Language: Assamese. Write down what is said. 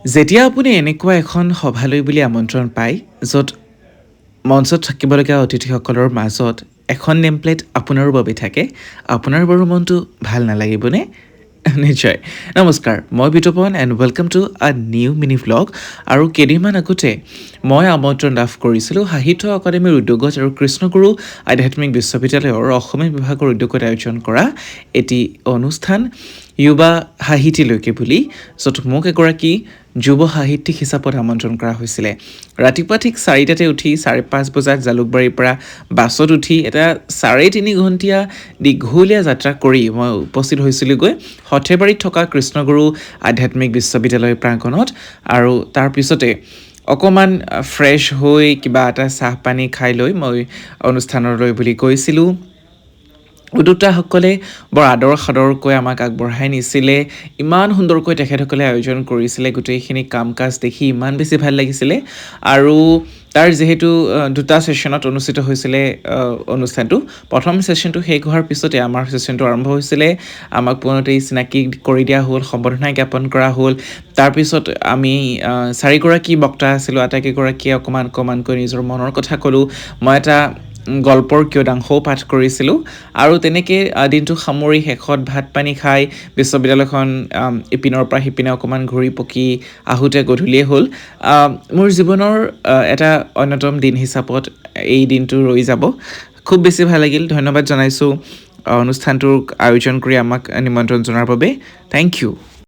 যেতিয়া আপুনি এনেকুৱা এখন সভালৈ বুলি আমন্ত্ৰণ পায়, য'ত মঞ্চত থাকিবলগীয়া অতিথিসকলৰ মাজত এখন নেম প্লেট আপোনাৰো বাবে থাকে, আপোনাৰ বাৰু মনটো ভাল নালাগিবনে? নিশ্চয়। নমস্কাৰ, মই Bitopan and welcome to a new mini vlog. আৰু কেইদিনমান আগতে মই আমন্ত্ৰণ লাভ কৰিছিলোঁ সাহিত্য একাডেমীৰ উদ্যোগত আৰু কৃষ্ণগুৰু আধ্যাত্মিক বিশ্ববিদ্যালয়ৰ অসমীয়া বিভাগৰ উদ্যোগত আয়োজন কৰা এটি অনুষ্ঠান যুৱা সাহিত্যলৈকে বুলি, য'ত মোক এগৰাকী যুৱ সাহিত্যিক হিচাপত আমন্ত্ৰণ কৰা হৈছিলে। ৰাতিপুৱা ঠিক 4টাতে উঠি 5:30 বজাত জালুকবাৰীৰ পৰা বাছত উঠি এটা 3.5 ঘণ্টীয়া দীঘলীয়া যাত্ৰা কৰি মই উপস্থিত হৈছিলোঁগৈ সৰ্থেবাৰীত থকা কৃষ্ণগুৰু আধ্যাত্মিক বিশ্ববিদ্যালয় প্ৰাংগণত। আৰু তাৰপিছতে অকণমান ফ্ৰেছ হৈ কিবা এটা চাহ পানী খাই লৈ মই অনুষ্ঠানলৈ বুলি গৈছিলোঁ। উদ্যোক্তাসকলে বৰ আদৰ সাদৰকৈ আমাক আগবঢ়াই নিছিলে, ইমান সুন্দৰকৈ তেখেতসকলে আয়োজন কৰিছিলে। গোটেইখিনি কাম কাজ দেখি ইমান বেছি ভাল লাগিছিলে। আৰু তাৰ যিহেতু 2টা ছেশ্যনত অনুষ্ঠিত হৈছিলে অনুষ্ঠানটো, প্ৰথম ছেশ্যনটো শেষ হোৱাৰ পিছতে আমাৰ ছেশ্যনটো আৰম্ভ হৈছিলে। আমাক পুনতেই চিনাকি কৰি দিয়া হ'ল, সম্বৰ্ধনা জ্ঞাপন কৰা হ'ল। তাৰপিছত আমি 4গৰাকী বক্তা আছিলোঁ, আটাইকেইগৰাকীয়ে অকণমানকৈ নিজৰ মনৰ কথা ক'লোঁ। মই এটা গল্পৰ কিয়দাংশও পাঠ কৰিছিলোঁ। আৰু তেনেকৈ দিনটো সামৰি শেষত ভাত পানী খাই বিশ্ববিদ্যালয়খন ইপিনৰ পৰা সিপিনে অকণমান ঘূৰি পকি আহোঁতে গধূলিয়ে হ'ল। মোৰ জীৱনৰ এটা অন্যতম দিন হিচাপত এই দিনটো ৰৈ যাব। খুব বেছি ভাল লাগিল। ধন্যবাদ জনাইছোঁ অনুষ্ঠানটোৰ আয়োজন কৰি আমাক নিমন্ত্ৰণ জনাৰ বাবে। Thank U.